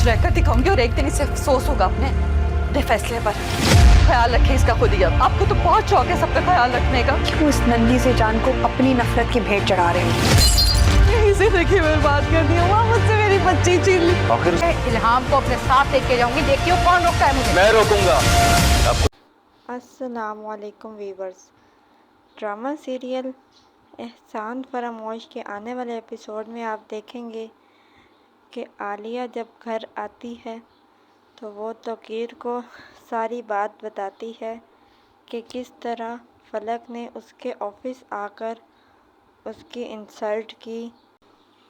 खुश रहकर दिखाऊंगी और एक दिन इसे अफसोस होगा अपने फैसले पर। ख्याल रखें इसका खुद ही। अब आपको तो बहुत शौक है सबका ख्याल रखने का। क्यों इस नन्ही से जान को अपनी नफरत की भेंट चढ़ा रहे हैं? इसे देखिए बर्बाद कर दिया, वहाँ मुझसे मेरी बच्ची छीन ली। आखिर इल्हाम को अपने साथ लेके जाऊंगी, देखियो कौन रोकता है मुझे। मैं रोकूंगा। अस्सलामुअलैकुम वीवर्स। ड्रामा सीरियल एहसान फरामोश के आने वाले एपिसोड में आप देखेंगे कि आलिया जब घर आती है तो वो तौकीर को सारी बात बताती है कि किस तरह फलक ने उसके ऑफिस आकर उसकी इंसल्ट की।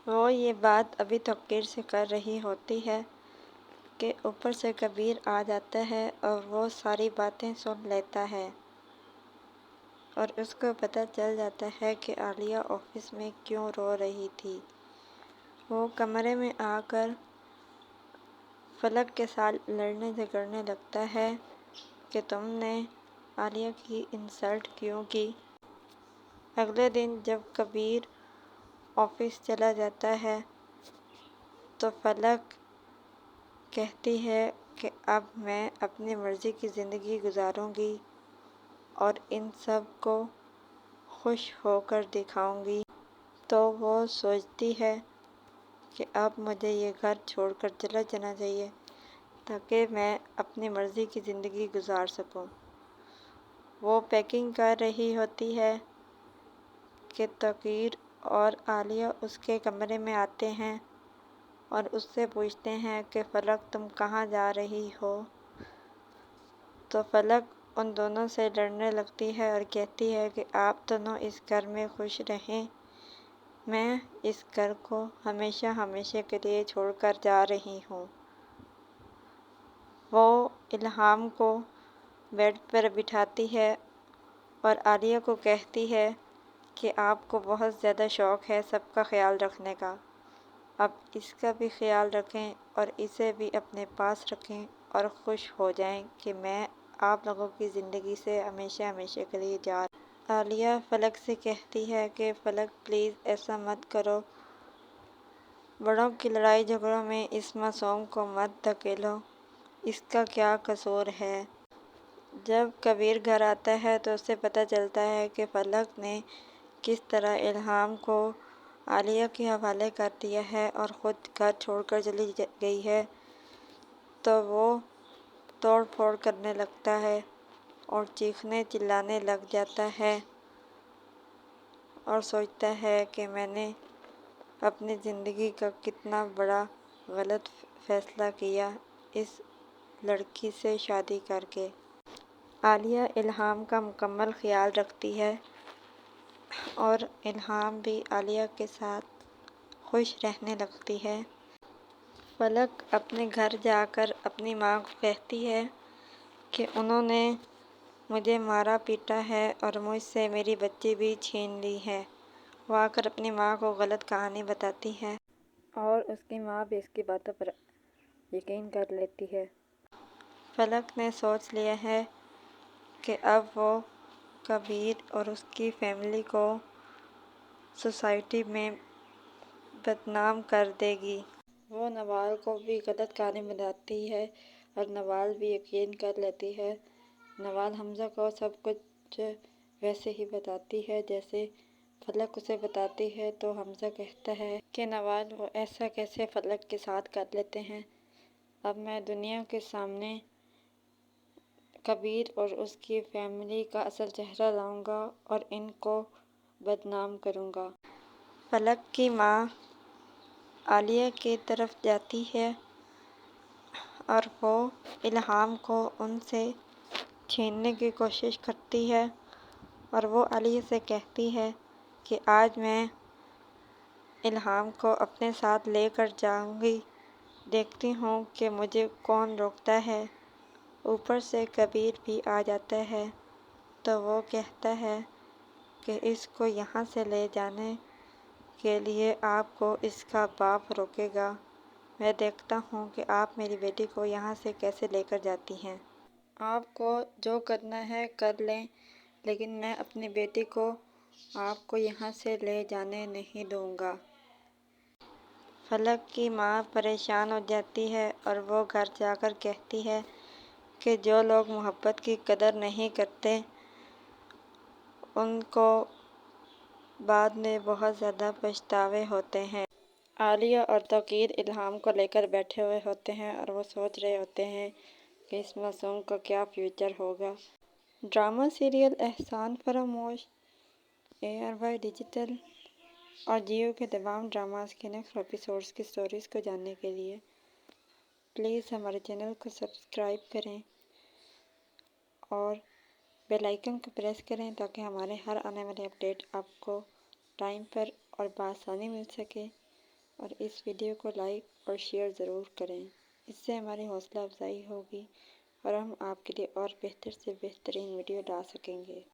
वो ये बात अभी तौकीर से कर रही होती है कि ऊपर से कबीर आ जाता है और वो सारी बातें सुन लेता है और उसको पता चल जाता है कि आलिया ऑफिस में क्यों रो रही थी। वो कमरे में आकर फलक के साथ लड़ने झगड़ने लगता है कि तुमने आलिया की इंसल्ट क्यों की। अगले दिन जब कबीर ऑफिस चला जाता है तो फलक कहती है कि अब मैं अपनी मर्ज़ी की ज़िंदगी गुजारूंगी और इन सब को खुश होकर दिखाऊंगी। तो वो सोचती है कि अब मुझे ये घर छोड़कर चला जाना चाहिए ताकि मैं अपनी मर्ज़ी की ज़िंदगी गुजार सकूं। वो पैकिंग कर रही होती है कि तौकीर और आलिया उसके कमरे में आते हैं और उससे पूछते हैं कि फलक तुम कहाँ जा रही हो। तो फलक उन दोनों से लड़ने लगती है और कहती है कि आप दोनों इस घर में खुश रहें, मैं इस घर को हमेशा हमेशा के लिए छोड़कर जा रही हूँ। वो इल्हाम को बेड पर बिठाती है और आलिया को कहती है कि आपको बहुत ज़्यादा शौक़ है सबका ख्याल रखने का, अब इसका भी ख्याल रखें और इसे भी अपने पास रखें और खुश हो जाएं कि मैं आप लोगों की ज़िंदगी से हमेशा हमेशा के लिए जा। आलिया फलक से कहती है कि फलक प्लीज़ ऐसा मत करो, बड़ों की लड़ाई झगड़ों में इस मासूम को मत धकेलो, इसका क्या कसूर है। जब कबीर घर आता है तो उसे पता चलता है कि फलक ने किस तरह इल्हाम को आलिया के हवाले कर दिया है और ख़ुद घर छोड़कर चली गई है। तो वो तोड़ फोड़ करने लगता है और चीखने चिल्लाने लग जाता है और सोचता है कि मैंने अपनी ज़िंदगी का कितना बड़ा गलत फ़ैसला किया इस लड़की से शादी करके। आलिया इल्हाम का मुकम्मल ख्याल रखती है और इल्हाम भी आलिया के साथ खुश रहने लगती है। फलक अपने घर जाकर अपनी माँ को कहती है कि उन्होंने मुझे मारा पीटा है और मुझसे मेरी बच्ची भी छीन ली है। वो आकर अपनी माँ को गलत कहानी बताती है और उसकी माँ भी इसकी बातों पर यकीन कर लेती है। फलक ने सोच लिया है कि अब वो कबीर और उसकी फैमिली को सोसाइटी में बदनाम कर देगी। वो नवाल को भी गलत कहानी बताती है और नवाल भी यकीन कर लेती है। नवाल हमज़ा को सब कुछ वैसे ही बताती है जैसे फलक उसे बताती है। तो हमज़ा कहता है कि नवाल वो ऐसा कैसे फलक के साथ कर लेते हैं। अब मैं दुनिया के सामने कबीर और उसकी फैमिली का असल चेहरा लाऊंगा और इनको बदनाम करूंगा। फलक की माँ आलिया की तरफ जाती है और वो इल्हाम को उनसे छीनने की कोशिश करती है और वो आलिया से कहती है कि आज मैं इल्हाम को अपने साथ लेकर जाऊंगी, देखती हूँ कि मुझे कौन रोकता है। ऊपर से कबीर भी आ जाता है तो वो कहता है कि इसको यहाँ से ले जाने के लिए आपको इसका बाप रोकेगा। मैं देखता हूँ कि आप मेरी बेटी को यहाँ से कैसे लेकर जाती हैं। आपको जो करना है कर लें, लेकिन मैं अपनी बेटी को आपको यहाँ से ले जाने नहीं दूँगा। फलक की माँ परेशान हो जाती है और वो घर जाकर कहती है कि जो लोग मोहब्बत की कदर नहीं करते उनको बाद में बहुत ज़्यादा पछतावे होते हैं। आलिया और तौकीर इल्हाम को लेकर बैठे हुए होते हैं और वो सोच रहे होते हैं कि इस मासूम का क्या फ्यूचर होगा। ड्रामा सीरियल एहसान फरामोश ARY डिजिटल और जियो के तमाम ड्रामास के नेक्स्ट एपिसोड्स की स्टोरीज़ को जानने के लिए प्लीज़ हमारे चैनल को सब्सक्राइब करें और बेल आइकन को प्रेस करें ताकि हमारे हर आने वाले अपडेट आपको टाइम पर और बआसानी मिल सके। और इस वीडियो को लाइक और शेयर ज़रूर करें, इससे हमारी हौसला अफजाई होगी और हम आपके लिए और बेहतर से बेहतरीन वीडियो ला सकेंगे।